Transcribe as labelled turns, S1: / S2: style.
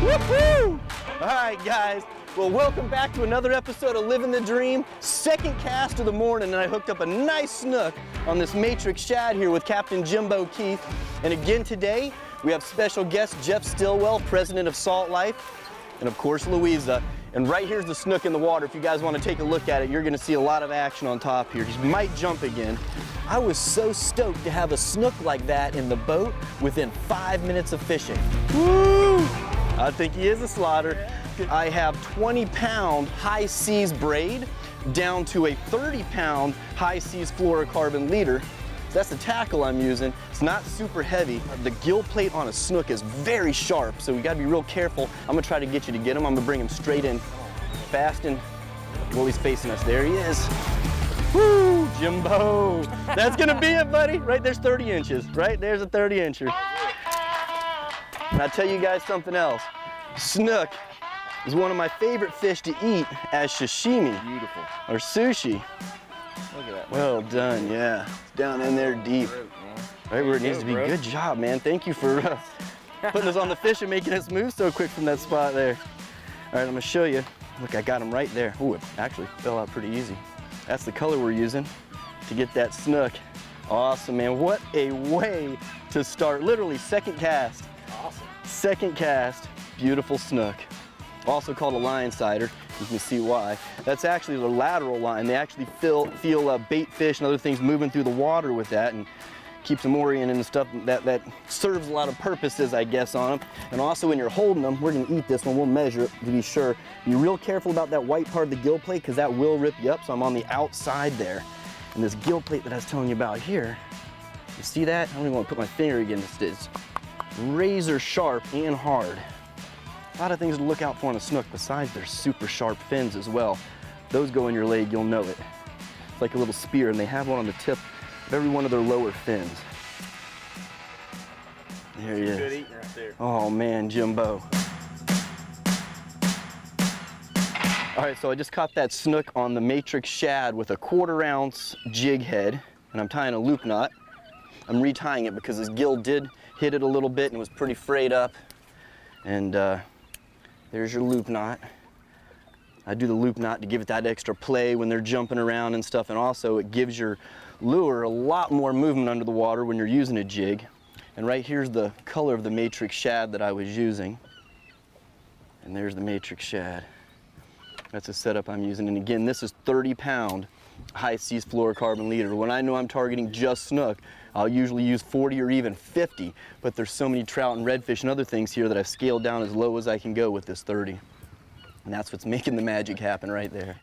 S1: Woohoo! All right, guys. Well, welcome back to another episode of Living the Dream. Second cast of the morning, and I hooked up a nice snook on this Matrix Shad here with Captain Jimbo Keith. And again today, we have special guest Jeff Stillwell, president of Salt Life, and of course Louisa. And right here's the snook in the water. If you guys want to take a look at it, you're going to see a lot of action on top here. He might jump again. I was so stoked to have a snook like that in the boat within 5 minutes of fishing. Woo! I think he is a slaughter. I have 20-pound high seas braid down to a 30-pound high seas fluorocarbon leader. So that's the tackle I'm using. It's not super heavy. The gill plate on a snook is very sharp, so we gotta be real careful. I'm gonna try to get you to get him. I'm gonna bring him straight in, fast and, well, he's facing us. There he is. Woo, Jimbo. That's gonna be it, buddy. Right there's 30 inches. Right there's a 30-incher. And I'll tell you guys something else. Snook is one of my favorite fish to eat as sashimi. Beautiful. Or sushi. Look at that. Well done, yeah. It's down in there deep. Right where it needs to be. Good job, man. Thank you for putting us on the fish and making us move so quick from that spot there. All right, I'm gonna show you. Look, I got him right there. Ooh, it actually fell out pretty easy. That's the color we're using to get that snook. Awesome, man. What a way to start. Literally second cast. Awesome. Second cast, beautiful snook. Also called a line sider. You can see why. That's actually the lateral line. They actually feel bait fish and other things moving through the water with that, and keeps them oriented and stuff. That serves a lot of purposes, I guess, on them. And also when you're holding them, we're gonna eat this one, we'll measure it to be sure. Be real careful about that white part of the gill plate because that will rip you up, so I'm on the outside there. And this gill plate that I was telling you about here, you see that? I don't even want to put my finger against it. It's razor sharp and hard. A lot of things to look out for on a snook besides their super sharp fins as well. Those go in your leg, you'll know it. It's like a little spear, and they have one on the tip of every one of their lower fins. There he is. Good eating right there. Oh man, Jimbo. All right, so I just caught that snook on the Matrix Shad with a 1/4 ounce jig head, and I'm tying a loop knot. I'm retying it because his gill did hit it a little bit and it was pretty frayed up. And there's your loop knot. I do the loop knot to give it that extra play when they're jumping around and stuff, and also it gives your lure a lot more movement under the water when you're using a jig. And right here's the color of the Matrix Shad that I was using. And there's the Matrix Shad. That's a setup I'm using. And again, this is 30-pound high seas fluorocarbon leader. When I know I'm targeting just snook, I'll usually use 40 or even 50, but there's so many trout and redfish and other things here that I've scaled down as low as I can go with this 30. And that's what's making the magic happen right there.